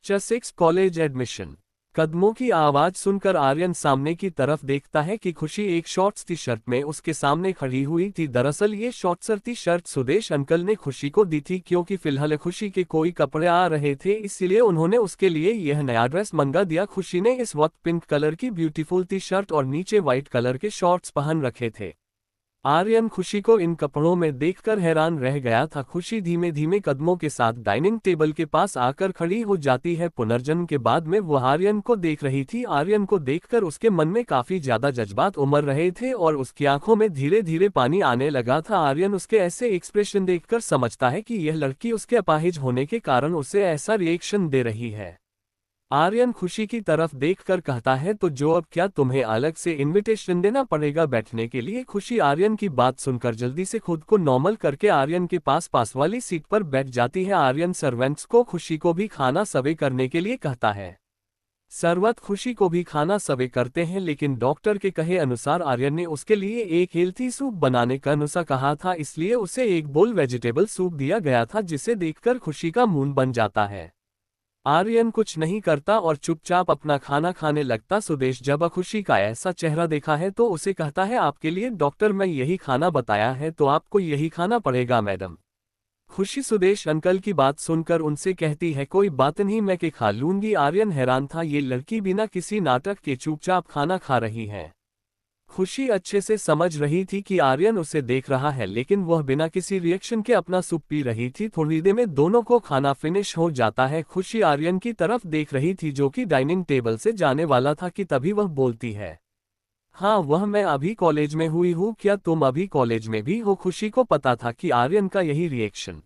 Lecture 6 college admission. कदमों की आवाज सुनकर आर्यन सामने की तरफ देखता है कि खुशी एक शॉर्ट्स टी शर्ट में उसके सामने खड़ी हुई थी। दरअसल ये शॉर्ट्सर टी शर्ट सुदेश अंकल ने खुशी को दी थी, क्योंकि फिलहाल खुशी के कोई कपड़े आ रहे थे, इसलिए उन्होंने उसके लिए यह नया ड्रेस मंगा दिया। खुशी ने इस वक्त पिंक कलर की ब्यूटीफुल टी शर्ट और नीचे व्हाइट कलर के शॉर्ट्स पहन रखे थे। आर्यन खुशी को इन कपड़ों में देखकर हैरान रह गया था। खुशी धीमे धीमे कदमों के साथ डाइनिंग टेबल के पास आकर खड़ी हो जाती है। पुनर्जन्म के बाद में वह आर्यन को देख रही थी। आर्यन को देखकर उसके मन में काफी ज्यादा जज्बात उमड़ रहे थे और उसकी आंखों में धीरे धीरे पानी आने लगा था। आर्यन उसके ऐसे एक्सप्रेशन देखकर समझता है कि यह लड़की उसके अपाहिज होने के कारण उसे ऐसा रिएक्शन दे रही है। आर्यन खुशी की तरफ देखकर कहता है, तो जो अब क्या तुम्हें अलग से इनविटेशन देना पड़ेगा बैठने के लिए? खुशी आर्यन की बात सुनकर जल्दी से खुद को नॉर्मल करके आर्यन के पास वाली सीट पर बैठ जाती है। आर्यन सर्वेंट्स को खुशी को भी खाना सर्व करने के लिए कहता है। सर्वत खुशी को भी खाना सर्व करते हैं, लेकिन डॉक्टर के कहे अनुसार आर्यन ने उसके लिए एक हेल्थी सूप बनाने का नुस्खा कहा था, इसलिए उसे एक बोल वेजिटेबल सूप दिया गया था, जिसे देखकर खुशी का मुंह बन जाता है। आर्यन कुछ नहीं करता और चुपचाप अपना खाना खाने लगता। सुदेश जब खुशी का ऐसा चेहरा देखा है तो उसे कहता है, आपके लिए डॉक्टर में यही खाना बताया है, तो आपको यही खाना पड़ेगा मैडम। खुशी सुदेश अंकल की बात सुनकर उनसे कहती है, कोई बात नहीं, मैं के खा लूंगी। आर्यन हैरान था, ये लड़की बिना किसी नाटक के चुपचाप खाना खा रही है। खुशी अच्छे से समझ रही थी कि आर्यन उसे देख रहा है, लेकिन वह बिना किसी रिएक्शन के अपना सूप पी रही थी। थोड़ी देर में दोनों को खाना फिनिश हो जाता है। खुशी आर्यन की तरफ देख रही थी, जो कि डाइनिंग टेबल से जाने वाला था, कि तभी वह बोलती है, हाँ वह मैं अभी कॉलेज में हुई हूँ, क्या तुम अभी कॉलेज में भी हो? खुशी को पता था कि आर्यन का यही रिएक्शन।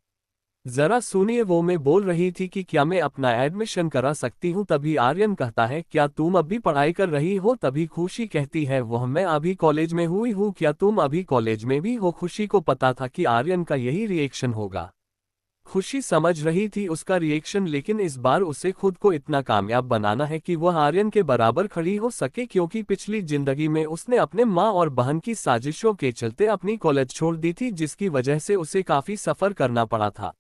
जरा सुनिए, वो मैं बोल रही थी कि क्या मैं अपना एडमिशन करा सकती हूँ? तभी आर्यन कहता है, क्या तुम अभी पढ़ाई कर रही हो? तभी खुशी कहती है, वह मैं अभी कॉलेज में हुई हूँ, क्या तुम अभी कॉलेज में भी हो? खुशी को पता था कि आर्यन का यही रिएक्शन होगा। खुशी समझ रही थी उसका रिएक्शन, लेकिन इस बार उसे खुद को इतना कामयाब बनाना है कि वह आर्यन के बराबर खड़ी हो सके, क्योंकि पिछली जिंदगी में उसने अपने माँ और बहन की साजिशों के चलते अपनी कॉलेज छोड़ दी थी, जिसकी वजह से उसे काफी सफर करना पड़ा था।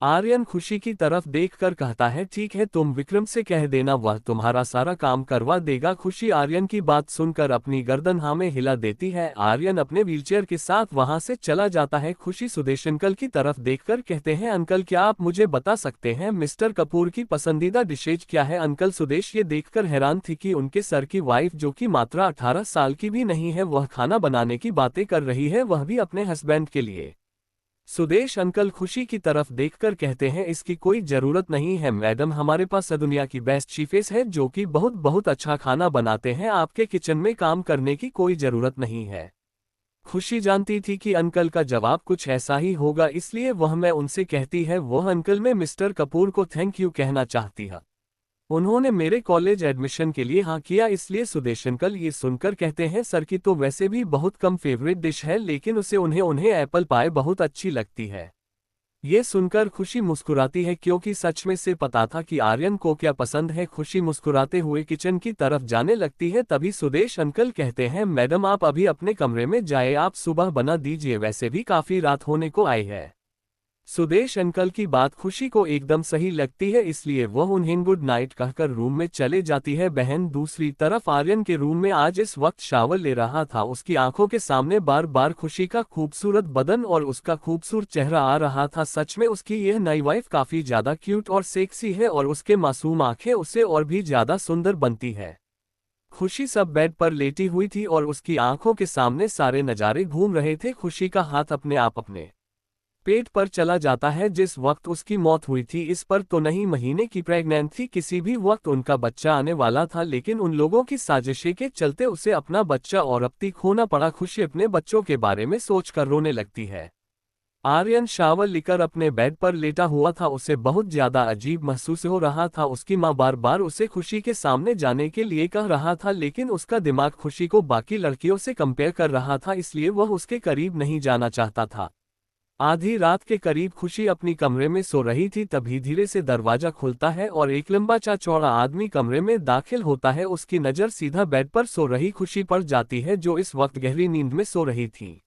आर्यन खुशी की तरफ देखकर कहता है, ठीक है, तुम विक्रम से कह देना, वह तुम्हारा सारा काम करवा देगा। खुशी आर्यन की बात सुनकर अपनी गर्दन हाँ में हिला देती है। आर्यन अपने व्हीलचेयर के साथ वहां से चला जाता है। खुशी सुदेश अंकल की तरफ देखकर कहते हैं, अंकल क्या आप मुझे बता सकते हैं मिस्टर कपूर की पसंदीदा डिशेज क्या है? अंकल सुदेश ये देखकर हैरान थी कि उनके सर की वाइफ, जो कि मात्र 18 साल की भी नहीं है, वह खाना बनाने की बातें कर रही है, वह भी अपने हस्बैंड के लिए। सुदेश अंकल खुशी की तरफ देखकर कहते हैं, इसकी कोई जरूरत नहीं है मैडम, हमारे पास दुनिया की बेस्ट चीफेस है, जो कि बहुत बहुत अच्छा खाना बनाते हैं, आपके किचन में काम करने की कोई जरूरत नहीं है। खुशी जानती थी कि अंकल का जवाब कुछ ऐसा ही होगा, इसलिए वह मैं उनसे कहती है, वह अंकल मैं मिस्टर कपूर को थैंक यू कहना चाहती है, उन्होंने मेरे कॉलेज एडमिशन के लिए हाँ किया। इसलिए सुदेश अंकल ये सुनकर कहते हैं, सर की तो वैसे भी बहुत कम फेवरेट डिश है, लेकिन उन्हें एप्पल पाई बहुत अच्छी लगती है। ये सुनकर खुशी मुस्कुराती है, क्योंकि सच में से पता था कि आर्यन को क्या पसंद है। खुशी मुस्कुराते हुए किचन की तरफ जाने लगती है। तभी सुदेश अंकल कहते हैं, मैडम आप अभी अपने कमरे में जाए, आप सुबह बना दीजिए, वैसे भी काफी रात होने को आई है। सुदेश अंकल की बात खुशी को एकदम सही लगती है, इसलिए वह उन्हें गुड नाइट कहकर रूम में चले जाती है। बहन दूसरी तरफ आर्यन के रूम में आज इस वक्त शावर ले रहा था। उसकी आंखों के सामने बार बार खुशी का खूबसूरत बदन और उसका खूबसूरत चेहरा आ रहा था। सच में उसकी यह नई वाइफ काफी ज्यादा क्यूट और सेक्सी है, और उसके मासूम आंखें उसे और भी ज्यादा सुंदर बनती है। खुशी सब बेड पर लेटी हुई थी और उसकी आंखों के सामने सारे नज़ारे घूम रहे थे। खुशी का हाथ अपने आप अपने पेट पर चला जाता है। जिस वक्त उसकी मौत हुई थी, इस पर तो नहीं महीने की प्रेग्नेंट थी, किसी भी वक्त उनका बच्चा आने वाला था, लेकिन उन लोगों की साजिशें के चलते उसे अपना बच्चा और अपनी खोना पड़ा। खुशी अपने बच्चों के बारे में सोचकर रोने लगती है। आर्यन शावर लेकर अपने बेड पर लेटा हुआ था, उसे बहुत ज्यादा अजीब महसूस हो रहा था। उसकी माँ बार बार उसे खुशी के सामने जाने के लिए कह रहा था, लेकिन उसका दिमाग खुशी को बाकी लड़कियों से कंपेयर कर रहा था, इसलिए वह उसके करीब नहीं जाना चाहता था। आधी रात के करीब खुशी अपनी कमरे में सो रही थी, तभी धीरे से दरवाजा खुलता है और एक लंबा चौड़ा आदमी कमरे में दाखिल होता है। उसकी नज़र सीधा बेड पर सो रही खुशी पर जाती है, जो इस वक्त गहरी नींद में सो रही थी।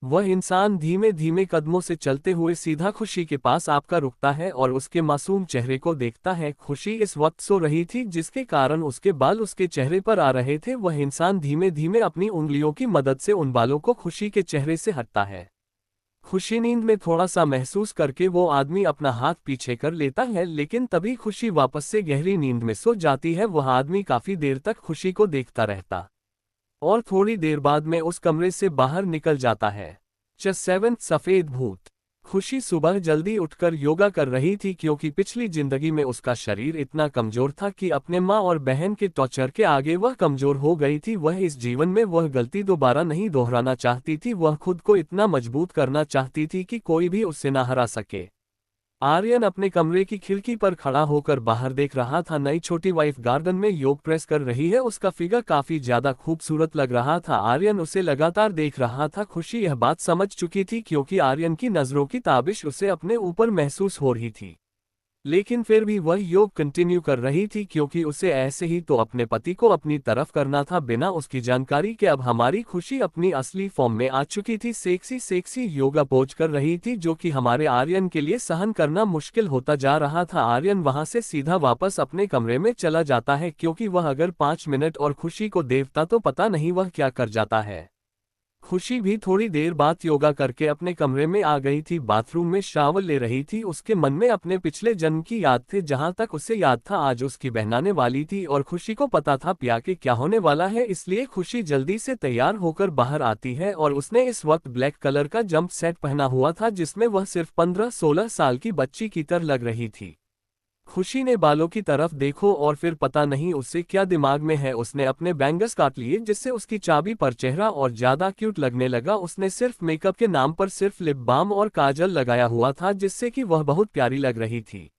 वह इंसान धीमे धीमे कदमों से चलते हुए सीधा खुशी के पास आपका रुकता है और उसके मासूम चेहरे को देखता है। खुशी इस वक्त सो रही थी, जिसके कारण उसके बाल उसके चेहरे पर आ रहे थे। वह इंसान धीमे धीमे अपनी उंगलियों की मदद से उन बालों को खुशी के चेहरे से हटता है। खुशी नींद में थोड़ा सा महसूस करके वो आदमी अपना हाथ पीछे कर लेता है, लेकिन तभी खुशी वापस से गहरी नींद में सो जाती है। वह आदमी काफी देर तक खुशी को देखता रहता और थोड़ी देर बाद में उस कमरे से बाहर निकल जाता है। सेवेंथ सफेद भूत। खुशी सुबह जल्दी उठकर योगा कर रही थी, क्योंकि पिछली जिंदगी में उसका शरीर इतना कमजोर था कि अपने माँ और बहन के टॉर्चर के आगे वह कमजोर हो गई थी। वह इस जीवन में वह गलती दोबारा नहीं दोहराना चाहती थी। वह खुद को इतना मजबूत करना चाहती थी कि कोई भी उससे ना हरा सके। आर्यन अपने कमरे की खिड़की पर खड़ा होकर बाहर देख रहा था। नई छोटी वाइफ गार्डन में योग प्रेस कर रही है। उसका फिगर काफी ज्यादा खूबसूरत लग रहा था। आर्यन उसे लगातार देख रहा था। खुशी यह बात समझ चुकी थी, क्योंकि आर्यन की नजरों की ताबिश उसे अपने ऊपर महसूस हो रही थी, लेकिन फिर भी वह योग कंटिन्यू कर रही थी, क्योंकि उसे ऐसे ही तो अपने पति को अपनी तरफ करना था, बिना उसकी जानकारी के। अब हमारी खुशी अपनी असली फॉर्म में आ चुकी थी। सेक्सी सेक्सी योगा पोज कर रही थी, जो कि हमारे आर्यन के लिए सहन करना मुश्किल होता जा रहा था। आर्यन वहां से सीधा वापस अपने कमरे में चला जाता है, क्योंकि वह अगर 5 मिनट और खुशी को देवता तो पता नहीं वह क्या कर जाता है। खुशी भी थोड़ी देर बाद योगा करके अपने कमरे में आ गई थी। बाथरूम में शावर ले रही थी। उसके मन में अपने पिछले जन्म की याद थी। जहां तक उसे याद था, आज उसकी बहन आने वाली थी और खुशी को पता था पिया के क्या होने वाला है। इसलिए खुशी जल्दी से तैयार होकर बाहर आती है और उसने इस वक्त ब्लैक कलर का जंप सेट पहना हुआ था, जिसमें वह सिर्फ 15-16 साल की बच्ची की तरह लग रही थी। खुशी ने बालों की तरफ देखो और फिर पता नहीं उससे क्या दिमाग में है, उसने अपने बैंगल्स काट लिए, जिससे उसकी चाबी पर चेहरा और ज्यादा क्यूट लगने लगा। उसने सिर्फ मेकअप के नाम पर सिर्फ लिप बाम और काजल लगाया हुआ था, जिससे कि वह बहुत प्यारी लग रही थी।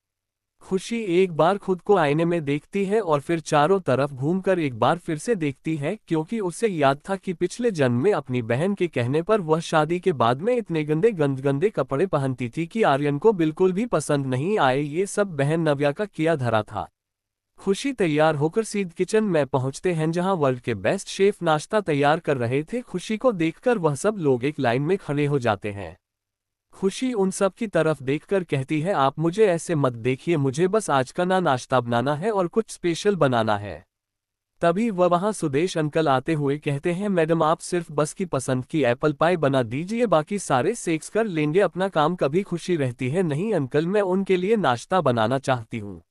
खुशी एक बार खुद को आईने में देखती है और फिर चारों तरफ घूमकर एक बार फिर से देखती है, क्योंकि उसे याद था कि पिछले जन्म में अपनी बहन के कहने पर वह शादी के बाद में इतने गंदे गंदे कपड़े पहनती थी कि आर्यन को बिल्कुल भी पसंद नहीं आए। ये सब बहन नव्या का किया धरा था। खुशी तैयार होकर सीध किचन में पहुंचते हैं, जहां वर्ल्ड के बेस्ट शेफ नाश्ता तैयार कर रहे थे। खुशी को देखकर वह सब लोग एक लाइन में खड़े हो जाते हैं। खुशी उन सब की तरफ देखकर कहती है, आप मुझे ऐसे मत देखिए, मुझे बस आज का नाश्ता बनाना है और कुछ स्पेशल बनाना है। तभी वहां सुदेश अंकल आते हुए कहते हैं, मैडम आप सिर्फ बस की पसंद की एप्पल पाई बना दीजिए, बाकी सारे सेक्स कर लेंगे, अपना काम कभी खुशी रहती है। नहीं अंकल, मैं उनके लिए नाश्ता बनाना चाहती हूँ।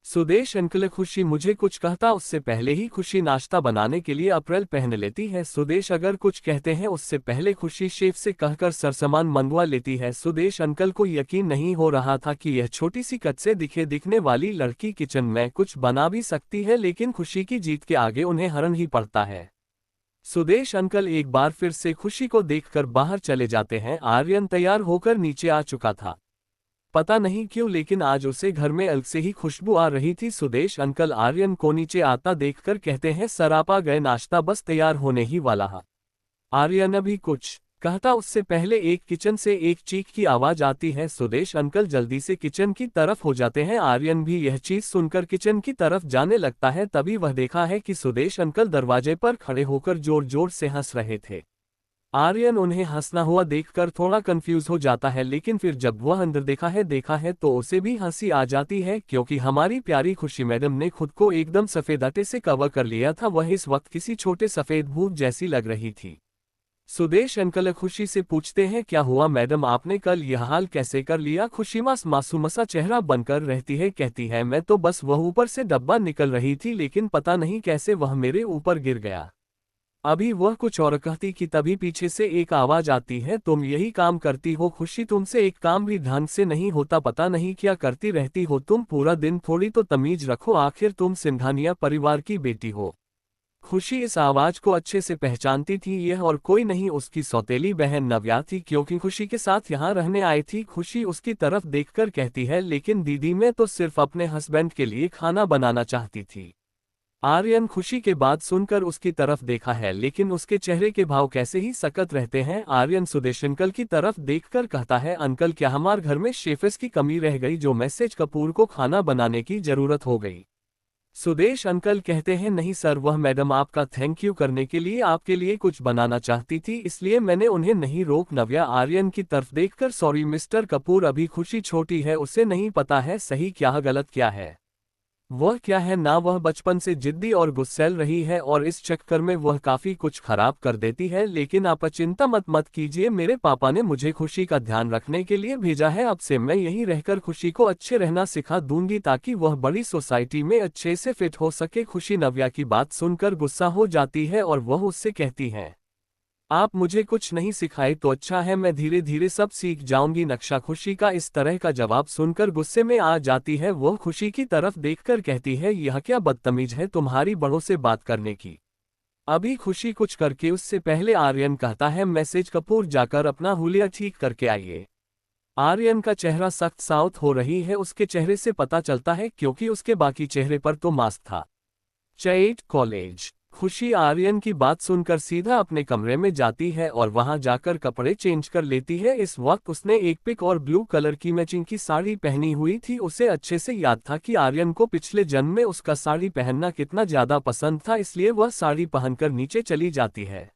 सुदेश अंकल, खुशी मुझे कुछ कहता उससे पहले ही खुशी नाश्ता बनाने के लिए अप्रैल पहन लेती है। सुदेश अगर कुछ कहते हैं उससे पहले खुशी शेफ से कहकर सरसामान मंगवा लेती है। सुदेश अंकल को यकीन नहीं हो रहा था कि यह छोटी सी कद से दिखने वाली लड़की किचन में कुछ बना भी सकती है, लेकिन खुशी की जीत के आगे उन्हें हरन ही पड़ता है। सुदेश अंकल एक बार फिर से खुशी को देखकर बाहर चले जाते हैं। आर्यन तैयार होकर नीचे आ चुका था। पता नहीं क्यों, लेकिन आज उसे घर में अलग से ही खुशबू आ रही थी। सुदेश अंकल आर्यन को नीचे आता देखकर कहते हैं, सर आप आ गए, नाश्ता बस तैयार होने ही वाला है। आर्यन अभी कुछ कहता उससे पहले एक किचन से एक चीख की आवाज आती है। सुदेश अंकल जल्दी से किचन की तरफ हो जाते हैं। आर्यन भी यह चीज सुनकर किचन की तरफ जाने लगता है। तभी वह देखा है कि सुदेश अंकल दरवाजे पर खड़े होकर जोर जोर से हंस रहे थे। आर्यन उन्हें हंसना हुआ देखकर थोड़ा कंफ्यूज हो जाता है, लेकिन फिर जब वह अंदर देखा है तो उसे भी हंसी आ जाती है, क्योंकि हमारी प्यारी खुशी मैडम ने खुद को एकदम सफेद आटे से कवर कर लिया था। वह इस वक्त किसी छोटे सफेद भूत जैसी लग रही थी। सुदेश अंकल खुशी से पूछते हैं, क्या हुआ मैडम, आपने कल यह हाल कैसे कर लिया? खुशी मासूम सा चेहरा बनकर रहती है, कहती है, मैं तो बस वह ऊपर से डब्बा निकल रही थी, लेकिन पता नहीं कैसे वह मेरे ऊपर गिर गया। अभी वह कुछ और कहती कि तभी पीछे से एक आवाज आती है, तुम यही काम करती हो खुशी, तुमसे एक काम भी ढंग से नहीं होता, पता नहीं क्या करती रहती हो तुम पूरा दिन, थोड़ी तो तमीज रखो, आखिर तुम सिंघानिया परिवार की बेटी हो। खुशी इस आवाज को अच्छे से पहचानती थी। यह और कोई नहीं उसकी सौतेली बहन नव्या थी, क्योंकि खुशी के साथ यहाँ रहने आई थी। खुशी उसकी तरफ देखकर कहती है, लेकिन दीदी मैं तो सिर्फ अपने हस्बैंड के लिए खाना बनाना चाहती थी। आर्यन खुशी के बात सुनकर उसकी तरफ देखा है, लेकिन उसके चेहरे के भाव कैसे ही सख्त रहते हैं। आर्यन सुदेश अंकल की तरफ देखकर कहता है, अंकल क्या हमारे घर में शेफेस की कमी रह गई, जो मैसेज कपूर को खाना बनाने की जरूरत हो गई? सुदेश अंकल कहते हैं नहीं सर, वह मैडम आपका थैंक यू करने के लिए आपके लिए कुछ बनाना चाहती थी, इसलिए मैंने उन्हें नहीं रोक। नव्या आर्यन की तरफ देखकर सॉरी मिस्टर कपूर, अभी खुशी छोटी है, उसे नहीं पता है सही क्या गलत क्या है, वह क्या है ना। वह बचपन से जिद्दी और गुस्सैल रही है और इस चक्कर में वह काफी कुछ खराब कर देती है। लेकिन आप चिंता मत कीजिए, मेरे पापा ने मुझे खुशी का ध्यान रखने के लिए भेजा है। अब से मैं यहीं रहकर खुशी को अच्छे रहना सिखा दूंगी ताकि वह बड़ी सोसाइटी में अच्छे से फिट हो सके। खुशी नव्या की बात सुनकर गुस्सा हो जाती है और वह उससे कहती है आप मुझे कुछ नहीं सिखाए तो अच्छा है, मैं धीरे धीरे सब सीख जाऊंगी। नक्शा खुशी का इस तरह का जवाब सुनकर गुस्से में आ जाती है। वह खुशी की तरफ देखकर कहती है यह क्या बदतमीज है तुम्हारी बड़ों से बात करने की। अभी खुशी कुछ करके उससे पहले आर्यन कहता है मैसेज कपूर जाकर अपना हुलिया ठीक करके आइए। आर्यन का चेहरा सख्त साउथ हो रही है, उसके चेहरे से पता चलता है क्योंकि उसके बाकी चेहरे पर तो मास्क था। Chat college. खुशी आर्यन की बात सुनकर सीधा अपने कमरे में जाती है और वहां जाकर कपड़े चेंज कर लेती है। इस वक्त उसने एक पिंक और ब्लू कलर की मैचिंग की साड़ी पहनी हुई थी। उसे अच्छे से याद था कि आर्यन को पिछले जन्म में उसका साड़ी पहनना कितना ज्यादा पसंद था, इसलिए वह साड़ी पहनकर नीचे चली जाती है।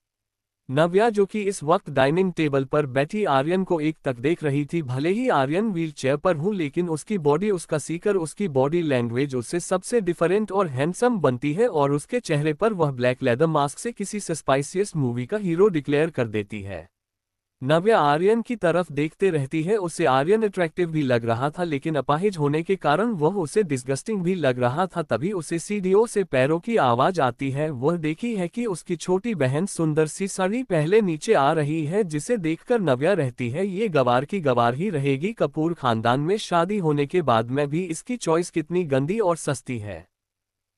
नव्या जो कि इस वक्त डाइनिंग टेबल पर बैठी आर्यन को एक तक देख रही थी। भले ही आर्यन व्हील चेयर पर हूँ लेकिन उसकी बॉडी, उसका सीकर, उसकी बॉडी लैंग्वेज उससे सबसे डिफरेंट और हैंडसम बनती है और उसके चेहरे पर वह ब्लैक लेदर मास्क से किसी सस्पाइसियस मूवी का हीरो डिक्लेयर कर देती है। नव्या आर्यन की तरफ देखते रहती है। उसे आर्यन अट्रैक्टिव भी लग रहा था लेकिन अपाहिज होने के कारण वह उसे डिस्गस्टिंग भी लग रहा था। तभी उसे सीढ़ियों से पैरों की आवाज आती है। वह देखी है कि उसकी छोटी बहन सुंदर सी साड़ी पहले नीचे आ रही है, जिसे देखकर नव्या रहती है ये गवार की गवार ही रहेगी। कपूर खानदान में शादी होने के बाद में भी इसकी चॉइस कितनी गंदी और सस्ती है।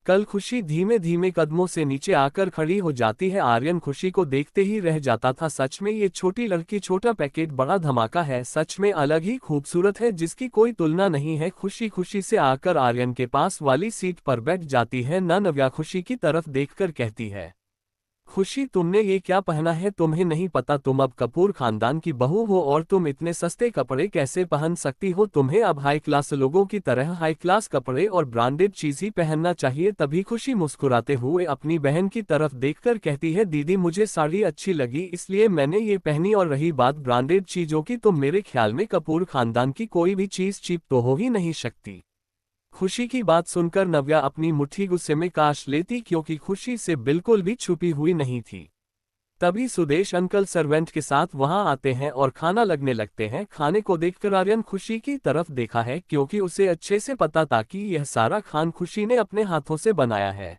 कल खुशी धीमे धीमे कदमों से नीचे आकर खड़ी हो जाती है। आर्यन खुशी को देखते ही रह जाता था। सच में ये छोटी लड़की छोटा पैकेट बड़ा धमाका है, सच में अलग ही खूबसूरत है जिसकी कोई तुलना नहीं है। खुशी खुशी से आकर आर्यन के पास वाली सीट पर बैठ जाती है। नव्या खुशी की तरफ देखकर कहती है खुशी तुमने ये क्या पहना है, तुम्हें नहीं पता तुम अब कपूर खानदान की बहू हो और तुम इतने सस्ते कपड़े कैसे पहन सकती हो, तुम्हें अब हाई क्लास लोगों की तरह हाई क्लास कपड़े और ब्रांडेड चीज ही पहनना चाहिए। तभी खुशी मुस्कुराते हुए अपनी बहन की तरफ देखकर कहती है दीदी मुझे साड़ी अच्छी लगी इसलिए मैंने ये पहनी, और रही बात ब्रांडेड चीजों की तो मेरे ख्याल में कपूर खानदान की कोई भी चीज चीप तो हो ही नहीं सकती। खुशी की बात सुनकर नव्या अपनी मुट्ठी गुस्से में काश लेती क्योंकि खुशी से बिल्कुल भी छुपी हुई नहीं थी। तभी सुदेश अंकल सर्वेंट के साथ वहां आते हैं और खाना लगने लगते हैं। खाने को देखकर आर्यन खुशी की तरफ देखा है क्योंकि उसे अच्छे से पता था कि यह सारा खाना खुशी ने अपने हाथों से बनाया है।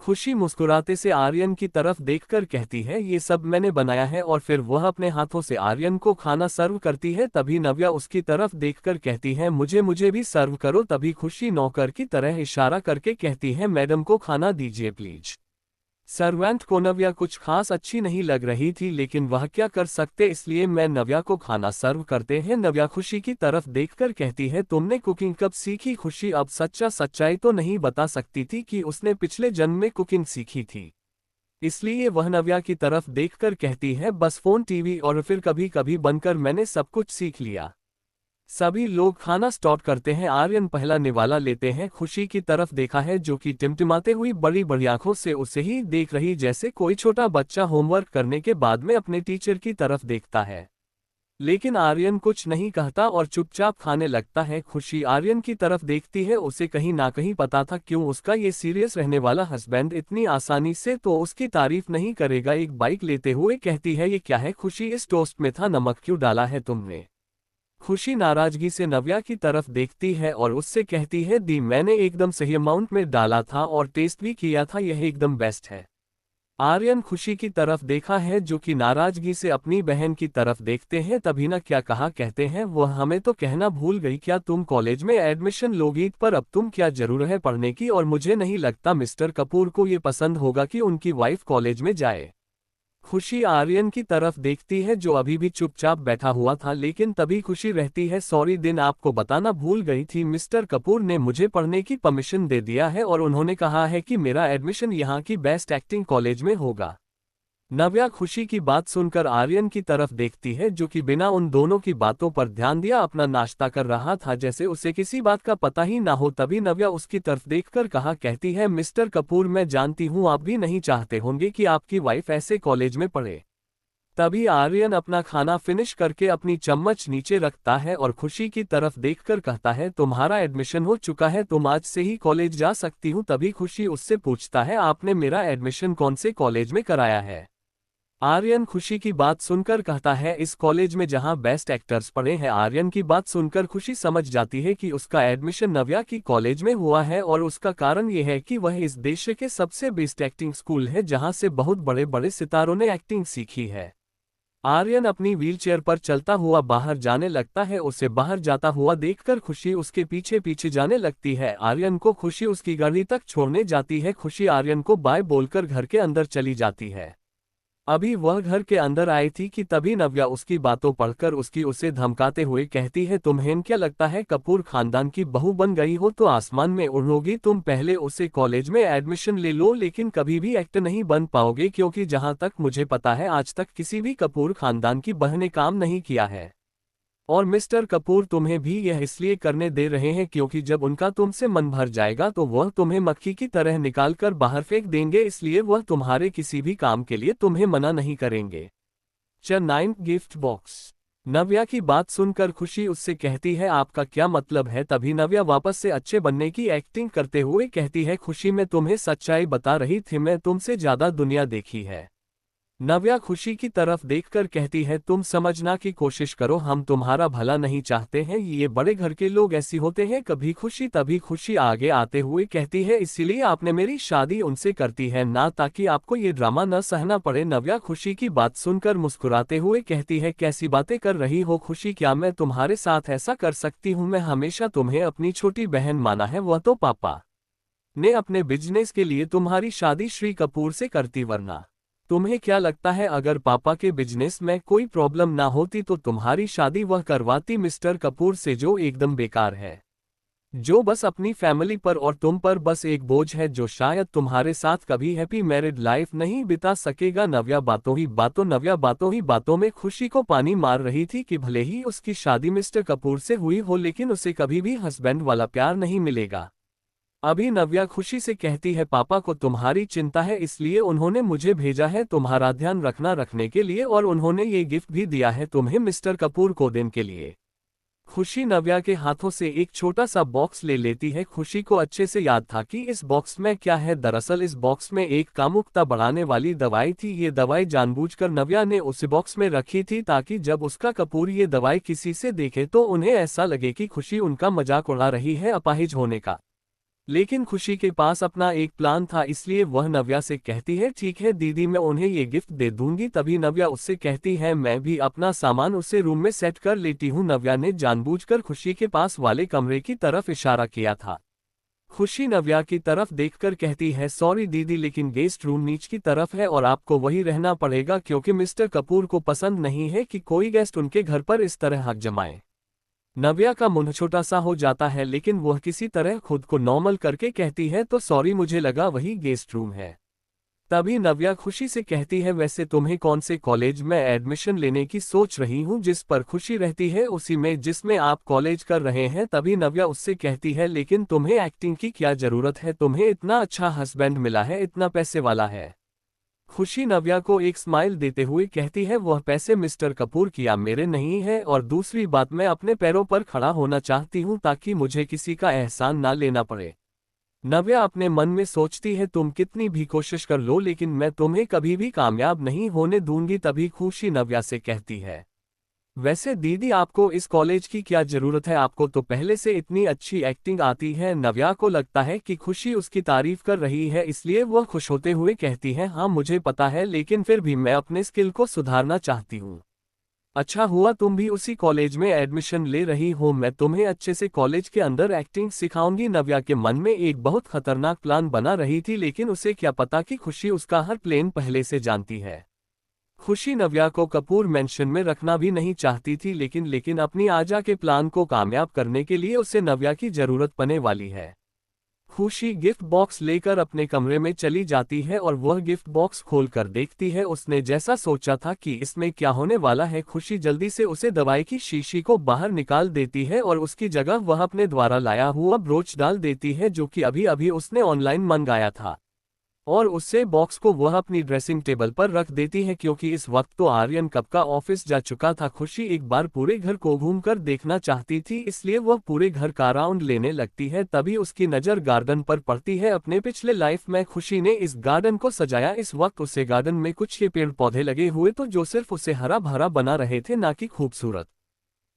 खुशी मुस्कुराते से आर्यन की तरफ देखकर कहती है ये सब मैंने बनाया है, और फिर वह अपने हाथों से आर्यन को खाना सर्व करती है। तभी नव्या उसकी तरफ देखकर कहती है मुझे भी सर्व करो। तभी खुशी नौकर की तरह इशारा करके कहती है मैडम को खाना दीजिए प्लीज। सर्वेंट को नव्या कुछ खास अच्छी नहीं लग रही थी लेकिन वह क्या कर सकते, इसलिए मैं नव्या को खाना सर्व करते हैं। नव्या खुशी की तरफ देखकर कहती है तुमने कुकिंग कब सीखी। खुशी अब सच्चाई तो नहीं बता सकती थी कि उसने पिछले जन्म में कुकिंग सीखी थी, इसलिए वह नव्या की तरफ देखकर कहती है बस फोन टीवी और फिर कभी कभी बनकर मैंने सब कुछ सीख लिया। सभी लोग खाना स्टार्ट करते हैं। आर्यन पहला निवाला लेते हैं। खुशी की तरफ देखा है जो कि टिमटिमाते हुई बड़ी बड़ी आंखों से उसे ही देख रही जैसे कोई छोटा बच्चा होमवर्क करने के बाद में अपने टीचर की तरफ देखता है। लेकिन आर्यन कुछ नहीं कहता और चुपचाप खाने लगता है। खुशी आर्यन की तरफ देखती है, उसे कहीं ना कहीं पता था क्यों उसका ये सीरियस रहने वाला हस्बैंड इतनी आसानी से तो उसकी तारीफ नहीं करेगा। एक बाइक लेते हुए कहती है ये क्या है खुशी, इस टोस्ट में था नमक क्यों डाला है तुमने। खुशी नाराजगी से नव्या की तरफ देखती है और उससे कहती है दी मैंने एकदम सही अमाउंट में डाला था और टेस्ट भी किया था, यह एकदम बेस्ट है। आर्यन खुशी की तरफ देखा है जो कि नाराजगी से अपनी बहन की तरफ देखते हैं। तभी ना क्या कहा कहते हैं वह हमें तो कहना भूल गई, क्या तुम कॉलेज में एडमिशन लोगी, पर अब तुम क्या जरूरत है पढ़ने की, और मुझे नहीं लगता मिस्टर कपूर को ये पसंद होगा कि उनकी वाइफ कॉलेज में जाए। खुशी आर्यन की तरफ देखती है जो अभी भी चुपचाप बैठा हुआ था, लेकिन तभी खुशी रहती है सॉरी दिन आपको बताना भूल गई थी, मिस्टर कपूर ने मुझे पढ़ने की परमिशन दे दिया है और उन्होंने कहा है कि मेरा एडमिशन यहाँ की बेस्ट एक्टिंग कॉलेज में होगा। नव्या खुशी की बात सुनकर आर्यन की तरफ देखती है, जो कि बिना उन दोनों की बातों पर ध्यान दिया अपना नाश्ता कर रहा था, जैसे उसे किसी बात का पता ही ना हो। तभी नव्या उसकी तरफ देखकर कहती है, मिस्टर कपूर, मैं जानती हूँ आप भी नहीं चाहते होंगे कि आपकी वाइफ ऐसे कॉलेज में पढ़े। तभी आर्यन अपना खाना फिनिश करके अपनी चम्मच नीचे रखता है और खुशी की तरफ देखकर कहता है, तुम्हारा एडमिशन हो चुका है, तुम आज से ही कॉलेज जा सकती हूँ। तभी खुशी उससे पूछता है, आपने मेरा एडमिशन कौन से कॉलेज में कराया है? आर्यन खुशी की बात सुनकर कहता है, इस कॉलेज में जहां बेस्ट एक्टर्स पढ़े हैं। आर्यन की बात सुनकर खुशी समझ जाती है कि उसका एडमिशन नव्या की कॉलेज में हुआ है, और उसका कारण यह है कि वह इस देश के सबसे बेस्ट एक्टिंग स्कूल है, जहां से बहुत बड़े बड़े सितारों ने एक्टिंग सीखी है। आर्यन अपनी व्हीलचेयर पर चलता हुआ बाहर जाने लगता है। उसे बाहर जाता हुआ देखकर खुशी उसके पीछे पीछे जाने लगती है। आर्यन को खुशी उसकी गाड़ी तक छोड़ने जाती है। खुशी आर्यन को बाय बोलकर घर के अंदर चली जाती है। अभी वह घर के अंदर आई थी कि तभी नव्या उसकी बातों पढ़कर उसे धमकाते हुए कहती है, तुम्हें क्या लगता है कपूर खानदान की बहू बन गई हो तो आसमान में उड़ोगी? तुम पहले उसे कॉलेज में एडमिशन ले लो, लेकिन कभी भी एक्टर नहीं बन पाओगे, क्योंकि जहां तक मुझे पता है आज तक किसी भी कपूर खानदान की बहू ने काम नहीं किया है। और मिस्टर कपूर तुम्हें भी यह इसलिए करने दे रहे हैं क्योंकि जब उनका तुमसे मन भर जाएगा तो वह तुम्हें मक्खी की तरह निकालकर बाहर फेंक देंगे, इसलिए वह तुम्हारे किसी भी काम के लिए तुम्हें मना नहीं करेंगे। Chennai gift box. नव्या की बात सुनकर खुशी उससे कहती है, आपका क्या मतलब है? तभी नव्या वापस से अच्छे बनने की एक्टिंग करते हुए कहती है, खुशी मैं तुम्हें सच्चाई बता रही थी, मैं तुमसे ज्यादा दुनिया देखी है। नव्या खुशी की तरफ देखकर कहती है, तुम समझना की कोशिश करो, हम तुम्हारा भला नहीं चाहते हैं, ये बड़े घर के लोग ऐसी होते हैं कभी खुशी। तभी खुशी आगे आते हुए कहती है, इसीलिए आपने मेरी शादी उनसे करती है ना, ताकि आपको ये ड्रामा न सहना पड़े। नव्या खुशी की बात सुनकर मुस्कुराते हुए कहती है, कैसी बातें कर रही हो खुशी, क्या मैं तुम्हारे साथ ऐसा कर सकती हूँ? मैं हमेशा तुम्हें अपनी छोटी बहन माना है, वह तो पापा ने अपने बिजनेस के लिए तुम्हारी शादी श्री कपूर से करती, वरना तुम्हें क्या लगता है अगर पापा के बिजनेस में कोई प्रॉब्लम ना होती तो तुम्हारी शादी वह करवाती मिस्टर कपूर से, जो एकदम बेकार है, जो बस अपनी फैमिली पर और तुम पर बस एक बोझ है, जो शायद तुम्हारे साथ कभी हैप्पी मैरिड लाइफ नहीं बिता सकेगा। नव्या बातों ही बातों में खुशी को पानी मार रही थी कि भले ही उसकी शादी मिस्टर कपूर से हुई हो, लेकिन उसे कभी भी हस्बैंड वाला प्यार नहीं मिलेगा। अभी नव्या खुशी से कहती है, पापा को तुम्हारी चिंता है, इसलिए उन्होंने मुझे भेजा है तुम्हारा ध्यान रखने के लिए, और उन्होंने ये गिफ्ट भी दिया है तुम्हें मिस्टर कपूर को देने के लिए। खुशी नव्या के हाथों से एक छोटा सा बॉक्स ले लेती है। खुशी को अच्छे से याद था कि इस बॉक्स में क्या है। दरअसल इस बॉक्स में एक कामुकता बढ़ाने वाली दवाई थी। ये दवाई जानबूझकर नव्या ने उस बॉक्स में रखी थी, ताकि जब उसका कपूर ये दवाई किसी से देखे तो उन्हें ऐसा लगे कि खुशी उनका मजाक उड़ा रही है अपाहिज होने का। लेकिन खुशी के पास अपना एक प्लान था, इसलिए वह नव्या से कहती है, ठीक है दीदी, मैं उन्हें ये गिफ्ट दे दूंगी। तभी नव्या उससे कहती है, मैं भी अपना सामान उसे रूम में सेट कर लेती हूँ। नव्या ने जानबूझकर खुशी के पास वाले कमरे की तरफ इशारा किया था। खुशी नव्या की तरफ देखकर कहती है, सॉरी दीदी, लेकिन गेस्ट रूम नीचे की तरफ है और आपको वही रहना पड़ेगा, क्योंकि मिस्टर कपूर को पसंद नहीं है कि कोई गेस्ट उनके घर पर इस तरह हक जमाए। नव्या का मुंह छोटा सा हो जाता है, लेकिन वह किसी तरह खुद को नॉर्मल करके कहती है, तो सॉरी, मुझे लगा वही गेस्ट रूम है। तभी नव्या खुशी से कहती है, वैसे तुम्हें कौन से कॉलेज में एडमिशन लेने की सोच रही हूँ? जिस पर खुशी रहती है उसी में जिसमें आप कॉलेज कर रहे हैं। तभी नव्या उससे कहती है, लेकिन तुम्हें एक्टिंग की क्या जरूरत है, तुम्हें इतना अच्छा हस्बैंड मिला है, इतना पैसे वाला है। खुशी नव्या को एक स्माइल देते हुए कहती है, वह पैसे मिस्टर कपूर की या मेरे नहीं है, और दूसरी बात, मैं अपने पैरों पर खड़ा होना चाहती हूँ ताकि मुझे किसी का एहसान ना लेना पड़े। नव्या अपने मन में सोचती है, तुम कितनी भी कोशिश कर लो, लेकिन मैं तुम्हें कभी भी कामयाब नहीं होने दूंगी। तभी खुशी नव्या से कहती है, वैसे दीदी, आपको इस कॉलेज की क्या जरूरत है, आपको तो पहले से इतनी अच्छी एक्टिंग आती है। नव्या को लगता है कि खुशी उसकी तारीफ कर रही है, इसलिए वह खुश होते हुए कहती है, हाँ मुझे पता है, लेकिन फिर भी मैं अपने स्किल को सुधारना चाहती हूँ। अच्छा हुआ तुम भी उसी कॉलेज में एडमिशन ले रही हो, मैं तुम्हें अच्छे से कॉलेज के अंदर एक्टिंग सिखाऊंगी। नव्या के मन में एक बहुत खतरनाक प्लान बना रही थी, लेकिन उसे क्या पता कि खुशी उसका हर प्लान पहले से जानती है। खुशी नव्या को कपूर मेंशन में रखना भी नहीं चाहती थी, लेकिन अपनी आजा के प्लान को कामयाब करने के लिए उसे नव्या की जरूरत पड़ने वाली है। खुशी गिफ्ट बॉक्स लेकर अपने कमरे में चली जाती है और वह गिफ्ट बॉक्स खोलकर देखती है। उसने जैसा सोचा था कि इसमें क्या होने वाला है, खुशी जल्दी से उसे दवाई की शीशी को बाहर निकाल देती है और उसकी जगह वह अपने द्वारा लाया हुआ ब्रोच डाल देती है जो कि अभी अभी उसने ऑनलाइन मंगाया था, और उससे बॉक्स को वह अपनी ड्रेसिंग टेबल पर रख देती है क्योंकि इस वक्त तो आर्यन कब का ऑफिस जा चुका था। खुशी एक बार पूरे घर को घूमकर देखना चाहती थी, इसलिए वह पूरे घर का राउंड लेने लगती है। तभी उसकी नज़र गार्डन पर पड़ती है। अपने पिछले लाइफ में खुशी ने इस गार्डन को सजाया। इस वक्त उसे गार्डन में कुछ ये पेड़ पौधे लगे हुए तो जो सिर्फ उसे हरा भरा बना रहे थे, ना कि खूबसूरत।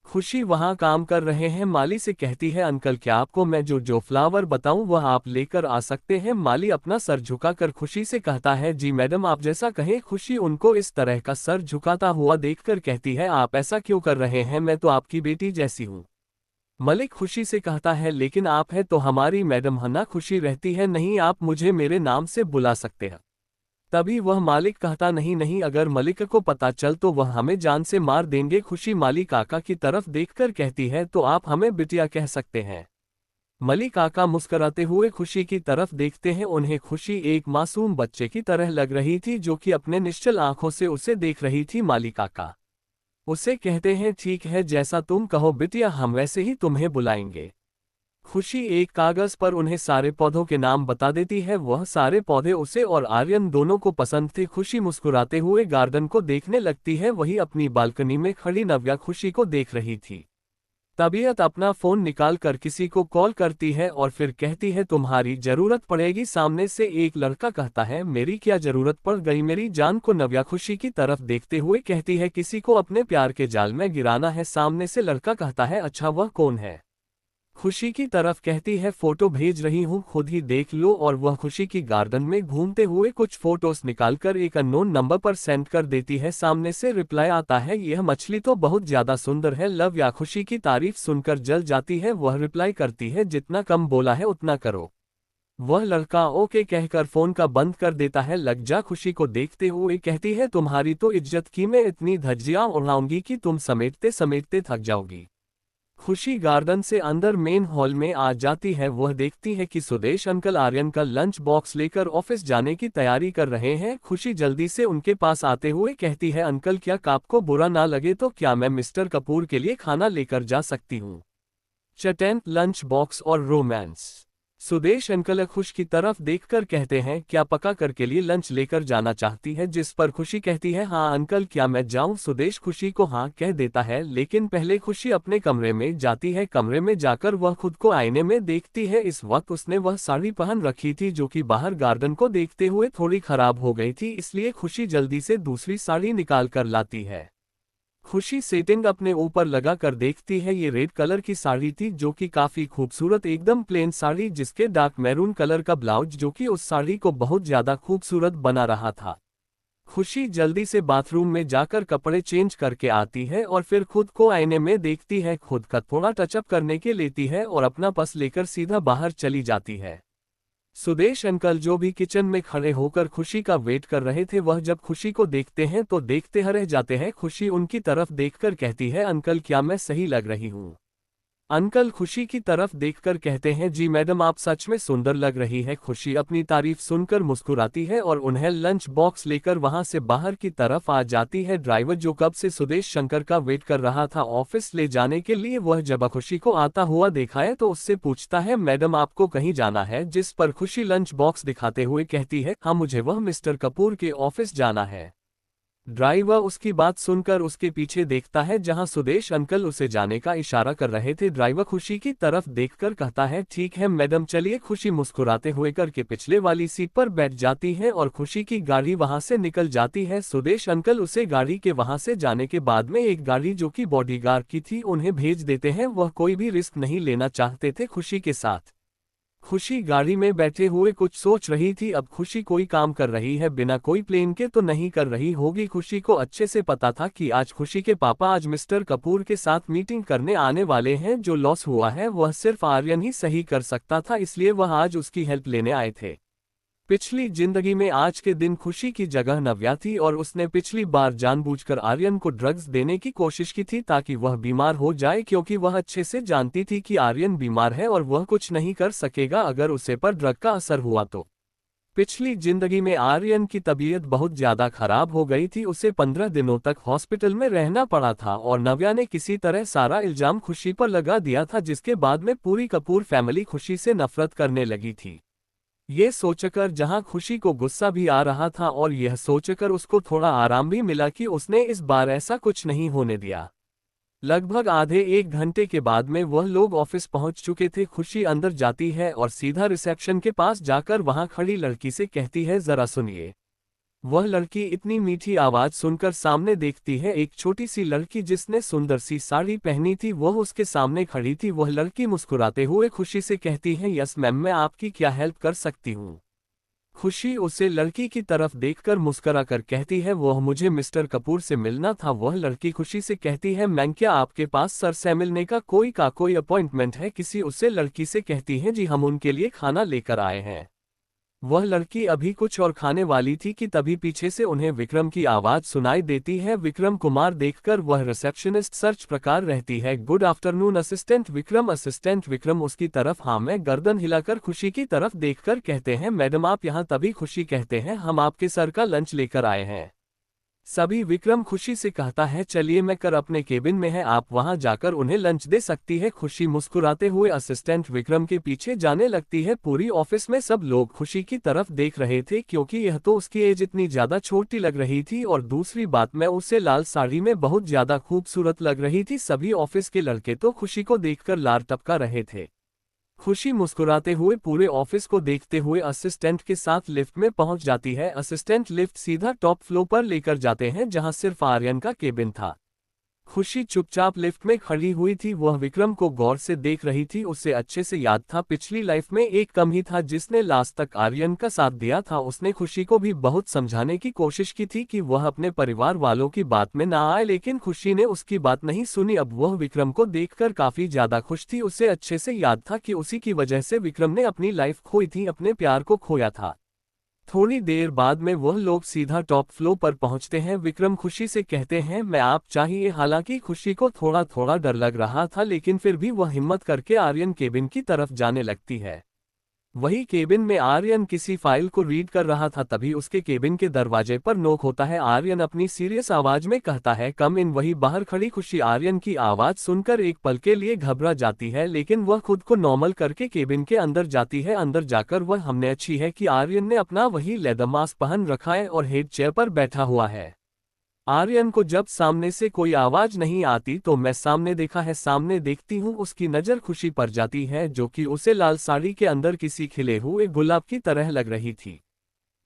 खुशी वहां काम कर रहे हैं। माली से कहती है, अंकल क्या आपको मैं जो फ्लावर बताऊं वह आप लेकर आ सकते हैं। माली अपना सर झुकाकर खुशी से कहता है, जी मैडम आप जैसा कहें। खुशी उनको इस तरह का सर झुकाता हुआ देखकर कहती है, आप ऐसा क्यों कर रहे हैं, मैं तो आपकी बेटी जैसी हूँ। मलिक खुशी से कहता है, लेकिन आप है तो हमारी मैडम हना। खुशी रहती है, नहीं आप मुझे मेरे नाम से बुला सकते हैं। तभी वह मालिक कहता, नहीं नहीं, अगर मलिक को पता चल तो वह हमें जान से मार देंगे। खुशी मालिक काका की तरफ देखकर कहती है, तो आप हमें बिटिया कह सकते हैं। मलिक काका मुस्कुराते हुए खुशी की तरफ देखते हैं। उन्हें खुशी एक मासूम बच्चे की तरह लग रही थी जो कि अपने निश्चल आंखों से उसे देख रही थी। मालिक काका उसे कहते हैं, ठीक है जैसा तुम कहो बिटिया, हम वैसे ही तुम्हें बुलाएंगे। खुशी एक कागज पर उन्हें सारे पौधों के नाम बता देती है। वह सारे पौधे उसे और आर्यन दोनों को पसंद थे। खुशी मुस्कुराते हुए गार्डन को देखने लगती है। वही अपनी बालकनी में खड़ी नव्या खुशी को देख रही थी। तबीयत अपना फोन निकाल कर किसी को कॉल करती है और फिर कहती है, तुम्हारी जरूरत पड़ेगी। सामने से एक लड़का कहता है, मेरी क्या जरूरत पड़ गई मेरी जान को। नव्या खुशी की तरफ देखते हुए कहती है, किसी को अपने प्यार के जाल में गिराना है। सामने से लड़का कहता है, अच्छा वह कौन है। खुशी की तरफ कहती है, फोटो भेज रही हूँ खुद ही देख लो। और वह खुशी की गार्डन में घूमते हुए कुछ फोटोज निकालकर एक अननोन नंबर पर सेंड कर देती है। सामने से रिप्लाई आता है, यह मछली तो बहुत ज्यादा सुंदर है। लव या खुशी की तारीफ सुनकर जल जाती है। वह रिप्लाई करती है, जितना कम बोला है उतना करो। वह लड़का ओके कहकर फोन का बंद कर देता है। लग जा खुशी को देखते हुए कहती है, तुम्हारी तो इज्जत की मैं इतनी धज्जियां उड़ाऊंगी कि तुम समेटते समेटते थक जाओगी। खुशी गार्डन से अंदर मेन हॉल में आ जाती है। वह देखती है कि सुदेश अंकल आर्यन का लंच बॉक्स लेकर ऑफिस जाने की तैयारी कर रहे हैं। खुशी जल्दी से उनके पास आते हुए कहती है, अंकल क्या आपको बुरा ना लगे तो क्या मैं मिस्टर कपूर के लिए खाना लेकर जा सकती हूँ। चटेंट लंच बॉक्स और रोमांस। सुदेश अंकल खुश की तरफ देखकर कहते हैं, क्या पका कर के लिए लंच लेकर जाना चाहती है। जिस पर खुशी कहती है, हाँ अंकल क्या मैं जाऊं। सुदेश खुशी को हाँ कह देता है, लेकिन पहले खुशी अपने कमरे में जाती है। कमरे में जाकर वह खुद को आईने में देखती है। इस वक्त उसने वह साड़ी पहन रखी थी जो कि बाहर गार्डन को देखते हुए थोड़ी खराब हो गई थी, इसलिए खुशी जल्दी से दूसरी साड़ी निकाल कर लाती है। खुशी सेटिंग अपने ऊपर लगा कर देखती है। ये रेड कलर की साड़ी थी जो कि काफी खूबसूरत एकदम प्लेन साड़ी, जिसके डार्क मैरून कलर का ब्लाउज जो कि उस साड़ी को बहुत ज्यादा खूबसूरत बना रहा था। खुशी जल्दी से बाथरूम में जाकर कपड़े चेंज करके आती है और फिर खुद को आईने में देखती है। खुद का थोड़ा टचअप करने के लेती है और अपना पर्स लेकर सीधा बाहर चली जाती है। सुदेश अंकल जो भी किचन में खड़े होकर खुशी का वेट कर रहे थे, वह जब खुशी को देखते हैं तो देखते रह जाते हैं। खुशी उनकी तरफ देखकर कहती है, अंकल क्या मैं सही लग रही हूँ। अंकल खुशी की तरफ देखकर कहते हैं, जी मैडम आप सच में सुंदर लग रही है। खुशी अपनी तारीफ सुनकर मुस्कुराती है और उन्हें लंच बॉक्स लेकर वहां से बाहर की तरफ आ जाती है। ड्राइवर जो कब से सुदेश शंकर का वेट कर रहा था ऑफिस ले जाने के लिए, वह जब खुशी को आता हुआ देखा है तो उससे पूछता है, मैडम आपको कहीं जाना है। जिस पर खुशी लंच बॉक्स दिखाते हुए कहती है, हाँ मुझे वह मिस्टर कपूर के ऑफिस जाना है। ड्राइवर उसकी बात सुनकर उसके पीछे देखता है जहां सुदेश अंकल उसे जाने का इशारा कर रहे थे। ड्राइवर खुशी की तरफ देखकर कहता है, ठीक है मैडम चलिए। खुशी मुस्कुराते हुए करके पिछले वाली सीट पर बैठ जाती है और खुशी की गाड़ी वहां से निकल जाती है। सुदेश अंकल उसे गाड़ी के वहां से जाने के बाद में एक गाड़ी जो कि बॉडीगार्ड की थी उन्हें भेज देते हैं। वह कोई भी रिस्क नहीं लेना चाहते थे खुशी के साथ। खुशी गाड़ी में बैठे हुए कुछ सोच रही थी। अब खुशी कोई काम कर रही है बिना कोई प्लान के तो नहीं कर रही होगी। खुशी को अच्छे से पता था कि आज खुशी के पापा आज मिस्टर कपूर के साथ मीटिंग करने आने वाले हैं। जो लॉस हुआ है वह सिर्फ आर्यन ही सही कर सकता था, इसलिए वह आज उसकी हेल्प लेने आए थे। पिछली जिंदगी में आज के दिन खुशी की जगह नव्या थी और उसने पिछली बार जानबूझकर आर्यन को ड्रग्स देने की कोशिश की थी ताकि वह बीमार हो जाए, क्योंकि वह अच्छे से जानती थी कि आर्यन बीमार है और वह कुछ नहीं कर सकेगा अगर उसे पर ड्रग का असर हुआ तो। पिछली जिंदगी में आर्यन की तबीयत बहुत ज्यादा खराब हो गई थी, उसे 15 दिनों तक हॉस्पिटल में रहना पड़ा था और नव्या ने किसी तरह सारा इल्जाम खुशी पर लगा दिया था, जिसके बाद में पूरी कपूर फैमिली खुशी से नफरत करने लगी थी। ये सोचकर जहां खुशी को गुस्सा भी आ रहा था और यह सोचकर उसको थोड़ा आराम भी मिला कि उसने इस बार ऐसा कुछ नहीं होने दिया। लगभग आधे 1 घंटे के बाद में वह लोग ऑफिस पहुंच चुके थे। खुशी अंदर जाती है और सीधा रिसेप्शन के पास जाकर वहां खड़ी लड़की से कहती है, जरा सुनिए। वह लड़की इतनी मीठी आवाज सुनकर सामने देखती है, एक छोटी सी लड़की जिसने सुंदर सी साड़ी पहनी थी वह उसके सामने खड़ी थी। वह लड़की मुस्कुराते हुए खुशी से कहती है, यस मैम, मैं आपकी क्या हेल्प कर सकती हूँ। खुशी उसे लड़की की तरफ देखकर मुस्कुरा कर कहती है, वह मुझे मिस्टर कपूर से मिलना था। वह लड़की खुशी से कहती है, मैम क्या आपके पास सर से मिलने का कोई अपॉइंटमेंट है किसी? उसे लड़की से कहती है, जी हम उनके लिए खाना लेकर आए हैं। वह लड़की अभी कुछ और खाने वाली थी कि तभी पीछे से उन्हें विक्रम की आवाज सुनाई देती है। विक्रम कुमार देखकर वह रिसेप्शनिस्ट सर्च प्रकार रहती है, good afternoon assistant Vikram. Assistant Vikram उसकी तरफ हाँ में गर्दन हिलाकर खुशी की तरफ देखकर कहते हैं, मैडम आप यहाँ? तभी खुशी कहते हैं, हम आपके सर का लंच लेकर आए हैं। सभी विक्रम खुशी से कहता है, चलिए मैं कर अपने केबिन में है, आप वहां जाकर उन्हें लंच दे सकती है। खुशी मुस्कुराते हुए असिस्टेंट विक्रम के पीछे जाने लगती है। पूरी ऑफिस में सब लोग खुशी की तरफ देख रहे थे क्योंकि यह तो उसकी एज इतनी ज्यादा छोटी लग रही थी और दूसरी बात में उसे लाल साड़ी में बहुत ज्यादा खूबसूरत लग रही थी। सभी ऑफिस के लड़के तो खुशी को देखकर लार टपका रहे थे। खुशी मुस्कुराते हुए पूरे ऑफिस को देखते हुए असिस्टेंट के साथ लिफ्ट में पहुंच जाती है। असिस्टेंट लिफ्ट सीधा टॉप फ्लोर पर लेकर जाते हैं जहां सिर्फ आर्यन का केबिन था। खुशी चुपचाप लिफ्ट में खड़ी हुई थी, वह विक्रम को गौर से देख रही थी। उसे अच्छे से याद था पिछली लाइफ में एक कम ही था जिसने लास्ट तक आर्यन का साथ दिया था। उसने खुशी को भी बहुत समझाने की कोशिश की थी कि वह अपने परिवार वालों की बात में ना आए, लेकिन खुशी ने उसकी बात नहीं सुनी। अब वह विक्रम को देखकर काफी ज्यादा खुश थी। उसे अच्छे से याद था कि उसी की वजह से विक्रम ने अपनी लाइफ खोई थी, अपने प्यार को खोया था। थोड़ी देर बाद में वह लोग सीधा टॉप फ्लोर पर पहुंचते हैं। विक्रम खुशी से कहते हैं, मैं आप चाहिए। हालांकि खुशी को थोड़ा थोड़ा डर लग रहा था लेकिन फिर भी वह हिम्मत करके आर्यन केबिन की तरफ जाने लगती है। वही केबिन में आर्यन किसी फाइल को रीड कर रहा था, तभी उसके केबिन के दरवाजे पर नॉक होता है। आर्यन अपनी सीरियस आवाज में कहता है, कम इन। वही बाहर खड़ी खुशी आर्यन की आवाज सुनकर एक पल के लिए घबरा जाती है, लेकिन वह खुद को नॉर्मल करके केबिन के अंदर जाती है। अंदर जाकर वह हमने अच्छी है कि आर्यन ने अपना वही लेदर मास्क पहन रखा है और हेड चेयर पर बैठा हुआ है। आर्यन को जब सामने से कोई आवाज नहीं आती तो मैं सामने देखा है। सामने देखती हूँ, उसकी नजर खुशी पर जाती है जो कि उसे लाल साड़ी के अंदर किसी खिले हुए गुलाब की तरह लग रही थी।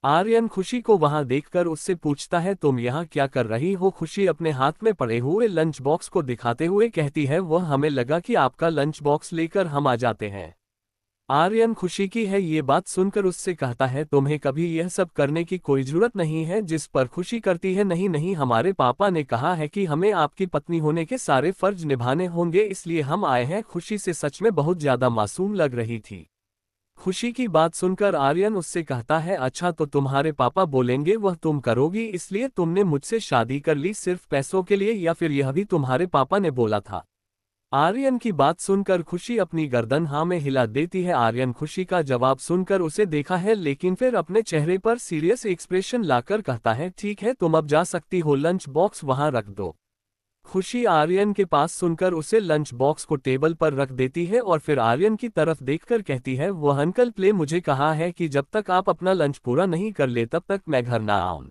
आर्यन खुशी को वहां देखकर उससे पूछता है, तुम यहाँ क्या कर रही हो? खुशी अपने हाथ में पड़े हुए लंच बॉक्स को दिखाते हुए कहती है, वह हमें लगा कि आपका लंच बॉक्स लेकर हम आ जाते हैं। आर्यन खुशी की है ये बात सुनकर उससे कहता है, तुम्हें कभी यह सब करने की कोई जरूरत नहीं है। जिस पर खुशी करती है, नहीं नहीं, हमारे पापा ने कहा है कि हमें आपकी पत्नी होने के सारे फर्ज निभाने होंगे, इसलिए हम आए हैं। खुशी से सच में बहुत ज्यादा मासूम लग रही थी। खुशी की बात सुनकर आर्यन उससे कहता है, अच्छा तो तुम्हारे पापा बोलेंगे वह तुम करोगी, इसलिए तुमने मुझसे शादी कर ली सिर्फ पैसों के लिए, या फिर यह भी तुम्हारे पापा ने बोला था? आर्यन की बात सुनकर खुशी अपनी गर्दन हाँ में हिला देती है। आर्यन खुशी का जवाब सुनकर उसे देखा है लेकिन फिर अपने चेहरे पर सीरियस एक्सप्रेशन लाकर कहता है, ठीक है तुम अब जा सकती हो, लंच बॉक्स वहां रख दो। खुशी आर्यन के पास सुनकर उसे लंच बॉक्स को टेबल पर रख देती है और फिर आर्यन की तरफ देखकर कहती है, वह अंकल प्ले मुझे कहा है कि जब तक आप अपना लंच पूरा नहीं कर ले तब तक मैं घर ना आऊं।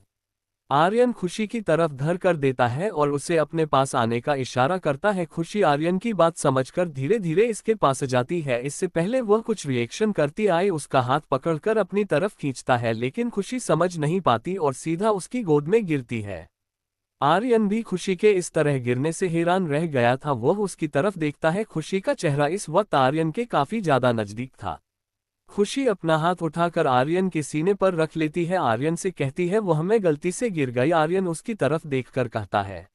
आर्यन खुशी की तरफ धर कर देता है और उसे अपने पास आने का इशारा करता है। खुशी आर्यन की बात समझकर धीरे धीरे इसके पास जाती है। इससे पहले वह कुछ रिएक्शन करती आए उसका हाथ पकड़कर अपनी तरफ खींचता है, लेकिन खुशी समझ नहीं पाती और सीधा उसकी गोद में गिरती है। आर्यन भी खुशी के इस तरह गिरने से हैरान रह गया था। वह उसकी तरफ देखता है, खुशी का चेहरा इस वक्त आर्यन के काफी ज्यादा नजदीक था। खुशी अपना हाथ उठाकर आर्यन के सीने पर रख लेती है। आर्यन से कहती है, वह मैं गलती से गिर गई। आर्यन उसकी तरफ देखकर कहता है,